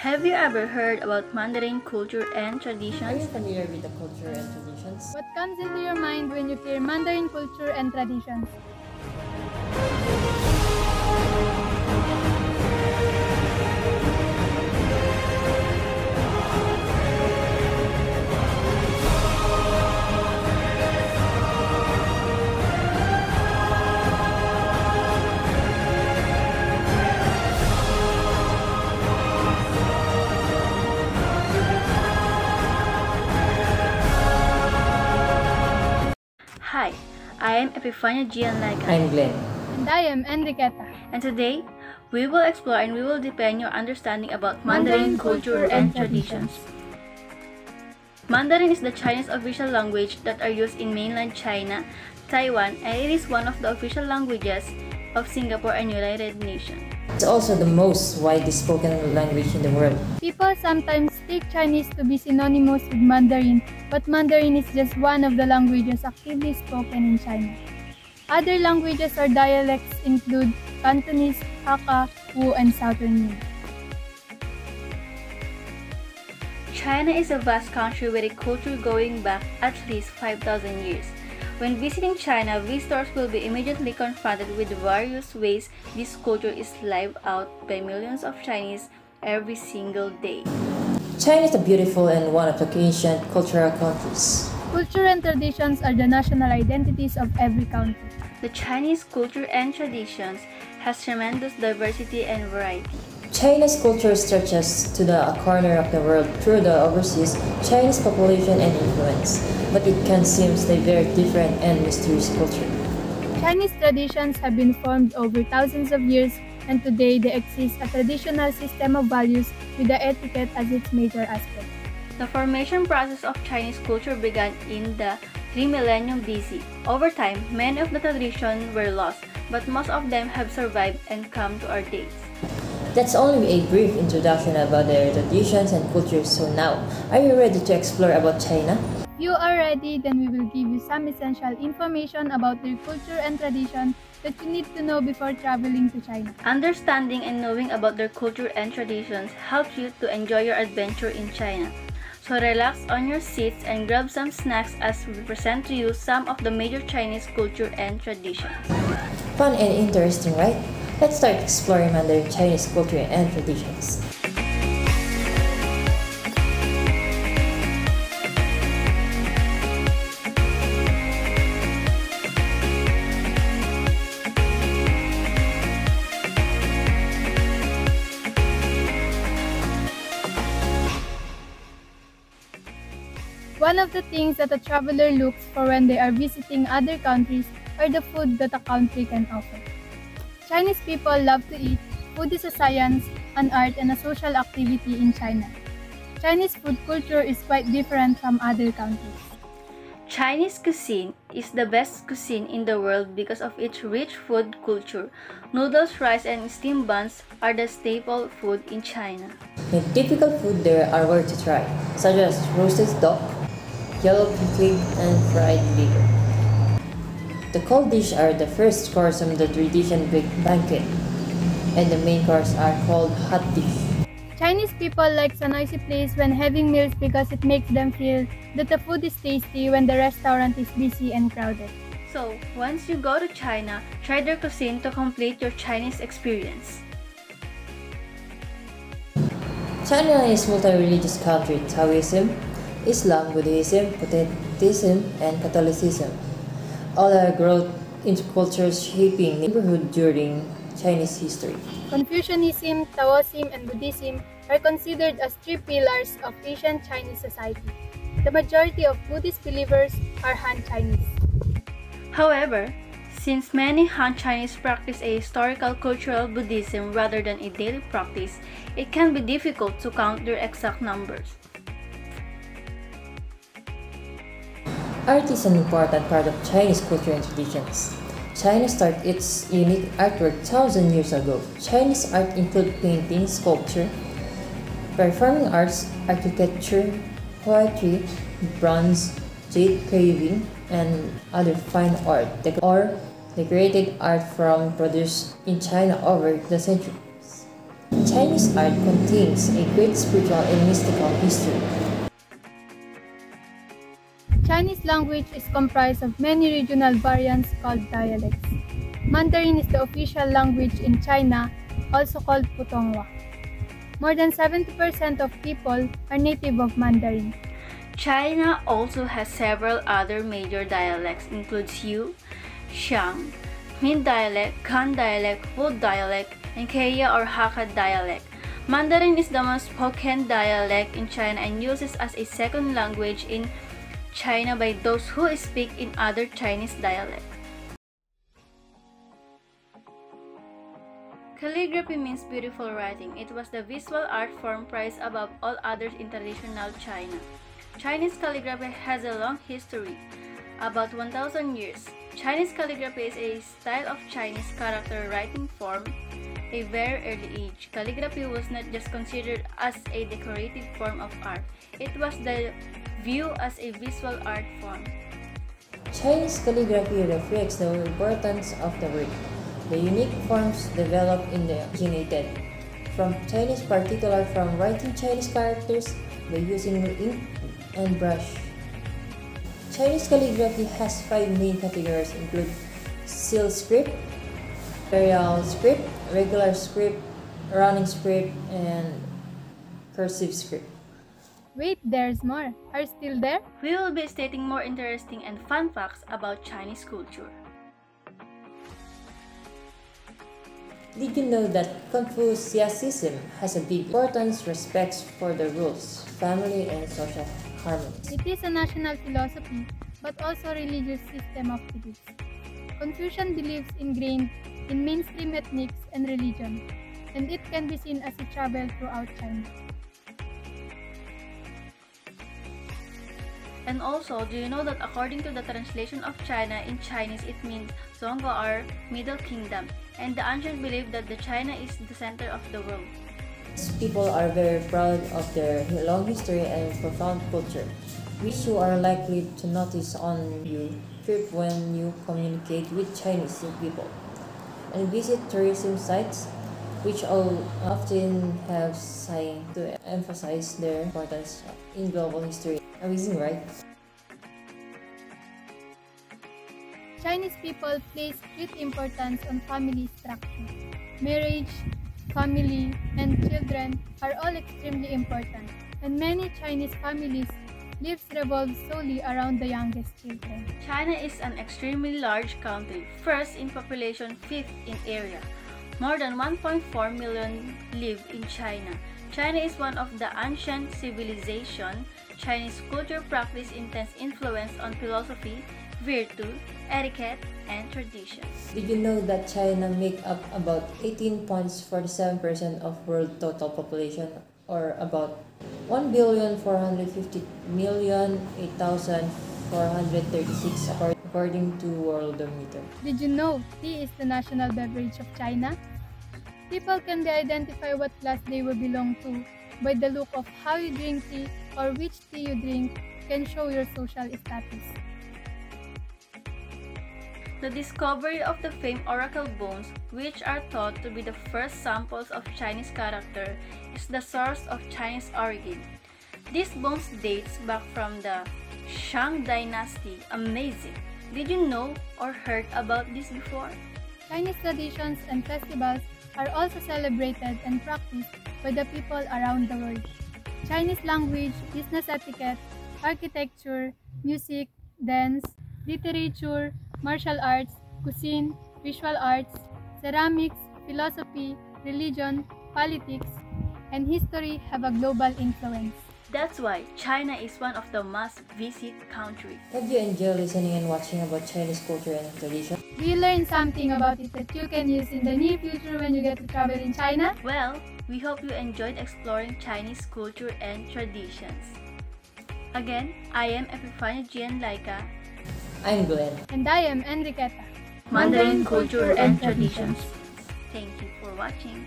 Have you ever heard about Mandarin culture and Are traditions? you familiar with the culture and traditions? What comes into your mind when you hear Mandarin culture and traditions? Hi, I am Epifania I'm Glenn. And I am Eriqueta. and today we will explore and we will deepen your understanding about Mandarin culture and traditions. Mandarin is the Chinese official language that are used in mainland China, Taiwan, and it is one of the official languages of Singapore and United Nations. It's also the most widely spoken language in the world. People sometimes take Chinese to be synonymous with Mandarin, but Mandarin is just one of the languages actively spoken in China. Other languages or dialects include Cantonese, Hakka, Wu, and Southern Min. China is a vast country with a culture going back at least 5,000 years. When visiting China, visitors will be immediately confronted with various ways this culture is lived out by millions of Chinese every single day. China is a beautiful and one of the ancient cultural countries. Culture and traditions are the national identities of every country. The Chinese culture and traditions has tremendous diversity and variety. China's culture stretches to the corner of the world through the overseas Chinese population and influence, but it can seem a very different and mysterious culture. Chinese traditions have been formed over thousands of years, and today they exist a traditional system of values with the etiquette as its major aspect. The formation process of Chinese culture began in the 3 millennium BC. Over time, many of the traditions were lost, but most of them have survived and come to our days. That's only a brief introduction about their traditions and cultures, so now, are you ready to explore about China? If you are ready, then we will give you some essential information about their culture and tradition that you need to know before traveling to China. Understanding and knowing about their culture and traditions helps you to enjoy your adventure in China. So relax on your seats and grab some snacks as we present to you some of the major Chinese culture and traditions. Fun and interesting, right? Let's start exploring Mandarin Chinese culture and traditions. One of the things that a traveler looks for when they are visiting other countries are the food that a country can offer. Chinese people love to eat. Food is a science, an art, and a social activity in China. Chinese food culture is quite different from other countries. Chinese cuisine is the best cuisine in the world because of its rich food culture. Noodles, rice, and steamed buns are the staple food in China. The typical food there are worth to try, such as roasted duck, yellow pig, and fried liver. The cold dish are the first course of the tradition banquet, and the main course are called hot dish. Chinese people like a noisy place when having meals because it makes them feel that the food is tasty when the restaurant is busy and crowded. So, once you go to China, try their cuisine to complete your Chinese experience. China is a multi-religious country. Taoism, Islam, Buddhism, Protestantism, and Catholicism all are growth into cultures shaping neighborhood during Chinese history. Confucianism, Taoism, and Buddhism are considered as three pillars of ancient Chinese society. The majority of Buddhist believers are Han Chinese. However, since many Han Chinese practice a historical cultural Buddhism rather than a daily practice, it can be difficult to count their exact numbers. Art is an important part of Chinese culture and traditions. China started its unique artwork 1,000 years ago. Chinese art includes painting, sculpture, performing arts, architecture, poetry, bronze, jade carving, and other fine art or decorated art from produced in China over the centuries. Chinese art contains a great spiritual and mystical history. Chinese language is comprised of many regional variants called dialects. Mandarin is the official language in China, also called Putonghua. More than 70% of people are native of Mandarin. China also has several other major dialects, includes Hu, Xiang, Min dialect, Han dialect, Wu dialect, and Kaya or Hakka dialect. Mandarin is the most spoken dialect in China and uses as a second language in China by those who speak in other Chinese dialects. Calligraphy means beautiful writing. It was the visual art form prized above all others in traditional China. Chinese calligraphy has a long history, about 1,000 years. Chinese calligraphy is a style of Chinese character writing form. A very early age, calligraphy was not just considered as a decorative form of art. It was viewed as a visual art form. Chinese calligraphy reflects the importance of the word. The unique forms developed in the originated from Chinese, particular from writing Chinese characters by using ink and brush. Chinese calligraphy has 5 main categories, include seal script, imperial script, regular script, running script, and cursive script. Wait, there's more. Are you still there? We will be stating more interesting and fun facts about Chinese culture. Did you know that Confucianism has a big importance, respect for the rules, family, and social harmony? It is a national philosophy, but also a religious system of beliefs. Confucian beliefs ingrained in mainstream ethnics and religion, and it can be seen as a travel throughout China. And also, do you know that according to the translation of China in Chinese, it means Zhongguo or Middle Kingdom, and the ancients believed that the China is the center of the world. People are very proud of their long history and profound culture, which you are likely to notice on your trip when you communicate with Chinese people and visit tourism sites, which often have signs to emphasize their importance in global history. Amazing, right? Chinese people place great importance on family structure. Marriage, family, and children are all extremely important, and many Chinese families' lives revolve solely around the youngest children. China is an extremely large country, first in population, fifth in area. More than 1.4 million live in China. China is one of the ancient civilizations. Chinese culture practice intense influence on philosophy, virtue, etiquette, and traditions. Did you know that China make up about 18.47% of world total population, or about 1,450,008,436 according to Worldometer? Did you know tea is the national beverage of China? People can identify what class they will belong to by the look of how you drink tea, or which tea you drink can show your social status. The discovery of the famed oracle bones, which are thought to be the first samples of Chinese character, is the source of Chinese origin. These bones dates back from the Shang Dynasty. Amazing! Did you know or heard about this before? Chinese traditions and festivals are also celebrated and practiced by the people around the world. Chinese language, business etiquette, architecture, music, dance, literature, martial arts, cuisine, visual arts, ceramics, philosophy, religion, politics, and history have a global influence. That's why China is one of the must-visit countries. Have you enjoyed listening and watching about Chinese culture and tradition? Do you learn something about it that you can use in the near future when you get to travel in China? Well, we hope you enjoyed exploring Chinese culture and traditions. Again, I am Epifania Laika. I'm Glenn. And I am Eriqueta. Mandarin Culture and Traditions. Thank you for watching.